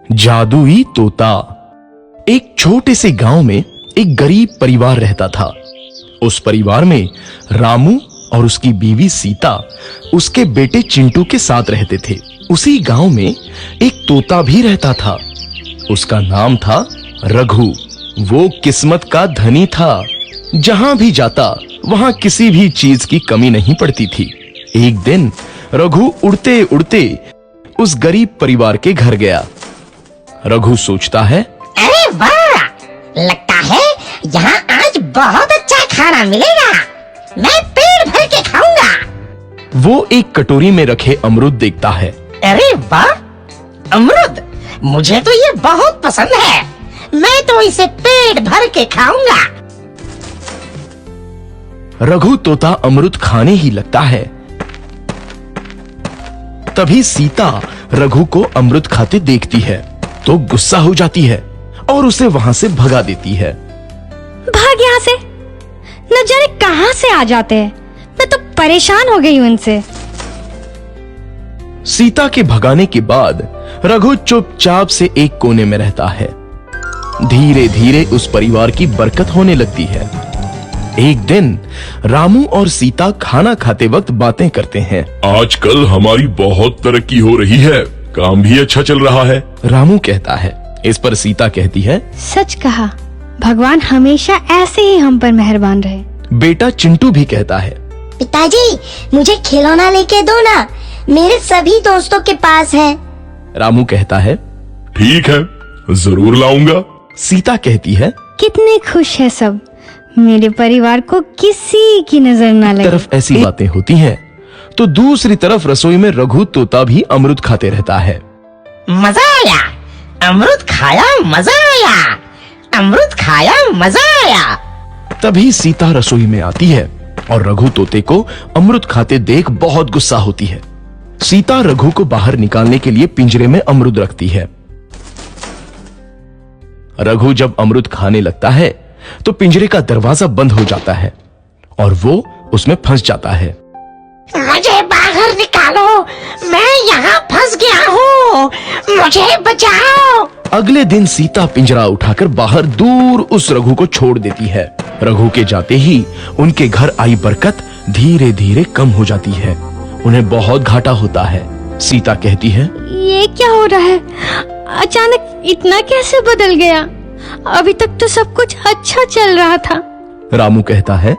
जादुई तोता। एक छोटे से गांव में एक गरीब परिवार रहता था। उस परिवार में रामू और उसकी बीवी सीता उसके बेटे चिंटू के साथ रहते थे। उसी गांव में एक तोता भी रहता था। उसका नाम था रघु। वो किस्मत का धनी था। जहां भी जाता वहां किसी भी चीज की कमी नहीं पड़ती थी। एक दिन रघु उड़ते उड़ते उस गरीब परिवार के घर गया। रघु सोचता है, अरे वाह, लगता है यहाँ आज बहुत अच्छा खाना मिलेगा। मैं पेट भर के खाऊंगा। वो एक कटोरी में रखे अमरूद देखता है। अरे वाह, अमरूद, मुझे तो ये बहुत पसंद है। मैं तो इसे पेट भर के खाऊंगा। रघु तोता अमरूद खाने ही लगता है। तभी सीता रघु को अमरूद खाते देखती है तो गुस्सा हो जाती है और उसे वहां से भगा देती है। भाग यहाँ से, न जाने कहां से आ जाते हैं। मैं तो परेशान हो गई हूं इनसे। सीता के भगाने के बाद रघु चुपचाप से एक कोने में रहता है। धीरे धीरे उस परिवार की बरकत होने लगती है। एक दिन रामू और सीता खाना खाते वक्त बातें करते हैं। आजकल हमारी बहुत तरक्की हो रही है, काम भी अच्छा चल रहा है। रामू कहता है। इस पर सीता कहती है, सच कहा, भगवान हमेशा ऐसे ही हम पर मेहरबान रहे। बेटा चिंटू भी कहता है, पिताजी, मुझे खिलौना लेके दो ना, मेरे सभी दोस्तों के पास है। रामू कहता है, ठीक है, जरूर लाऊंगा। सीता कहती है, कितने खुश है सब, मेरे परिवार को किसी की नजर न लगे। तरफ ऐसी बातें होती हैं तो दूसरी तरफ रसोई में रघु तोता भी अमरूद खाते रहता है। मजा आया, अमरूद खाया, मजा आया, अमरूद खाया, मजा आया। तभी सीता रसोई में आती है और रघु तोते को अमरूद खाते देख बहुत गुस्सा होती है। सीता रघु को बाहर निकालने के लिए पिंजरे में अमरूद रखती है। रघु जब अमरूद खाने लगता है तो पिंजरे का दरवाजा बंद हो जाता है और वो उसमें फंस जाता है। मुझे बाहर निकालो, मैं यहाँ फंस गया हूँ, मुझे बचाओ। अगले दिन सीता पिंजरा उठाकर बाहर दूर उस रघु को छोड़ देती है। रघु के जाते ही उनके घर आई बरकत धीरे धीरे कम हो जाती है। उन्हें बहुत घाटा होता है। सीता कहती है, ये क्या हो रहा है, अचानक इतना कैसे बदल गया? अभी तक तो सब कुछ अच्छा चल रहा था। रामू कहता है,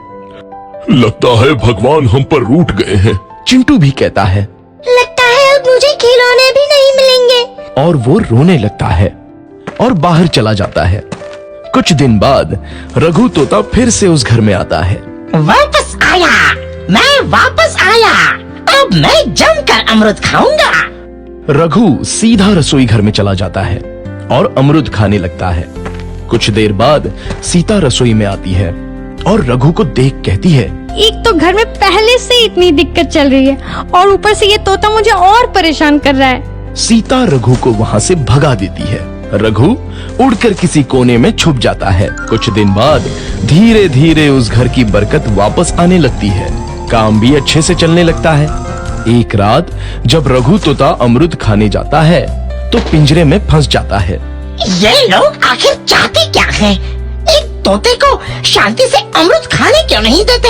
लगता है भगवान हम पर रूठ गए हैं। चिंटू भी कहता है, लगता है अब मुझे खिलौने भी नहीं मिलेंगे। और वो रोने लगता है और बाहर चला जाता है। कुछ दिन बाद रघु तोता फिर से उस घर में आता है। वापस आया, मैं वापस आया। अब मैं जमकर अमरूद खाऊंगा। रघु सीधा रसोई घर में चला जाता है और अमरूद खाने लगता है। कुछ देर बाद सीता रसोई में आती है और रघु को देख कहती है, एक तो घर में पहले से इतनी दिक्कत चल रही है और ऊपर से ये तोता मुझे और परेशान कर रहा है। सीता रघु को वहां से भगा देती है। रघु उड़कर किसी कोने में छुप जाता है। कुछ दिन बाद धीरे धीरे उस घर की बरकत वापस आने लगती है। काम भी अच्छे से चलने लगता है। एक रात जब रघु तोता अमरूद खाने जाता है तो पिंजरे में फंस जाता है। ये लोग आखिर चाहते क्या हैं? एक तोते को शांति से अमरूद खाने क्यों नहीं देते?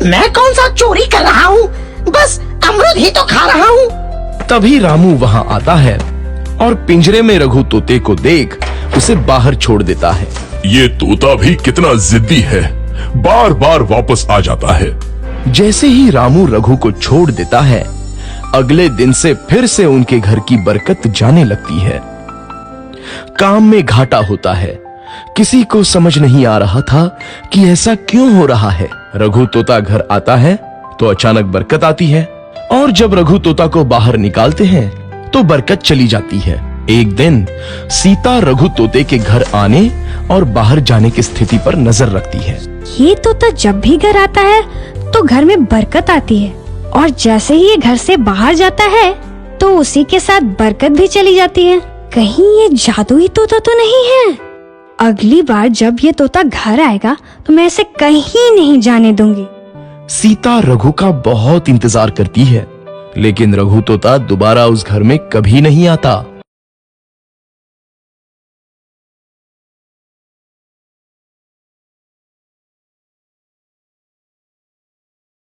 मैं कौन सा चोरी कर रहा हूँ? बस अमरूद ही तो खा रहा हूँ। तभी रामू वहां आता है और पिंजरे में रघु तोते को देख उसे बाहर छोड़ देता है। ये तोता भी कितना जिद्दी है, बार बार वापस आ जाता है। जैसे ही रामू रघु को छोड़ देता है, अगले दिन से फिर से उनके घर की बरकत जाने लगती है। काम में घाटा होता है। किसी को समझ नहीं आ रहा था कि ऐसा क्यों हो रहा है। रघु तोता घर आता है तो अचानक बरकत आती है और जब रघु तोता को बाहर निकालते हैं तो बरकत चली जाती है। एक दिन सीता रघु तोते के घर आने और बाहर जाने की स्थिति पर नजर रखती है। ये तोता जब भी घर आता है तो घर में बरकत आती है और जैसे ही ये घर से बाहर जाता है तो उसी के साथ बरकत भी चली जाती है। कहीं ये जादुई तोता तो नहीं है? अगली बार जब ये तोता घर आएगा तो मैं इसे कहीं नहीं जाने दूंगी। सीता रघु का बहुत इंतजार करती है लेकिन रघु तोता दोबारा उस घर में कभी नहीं आता।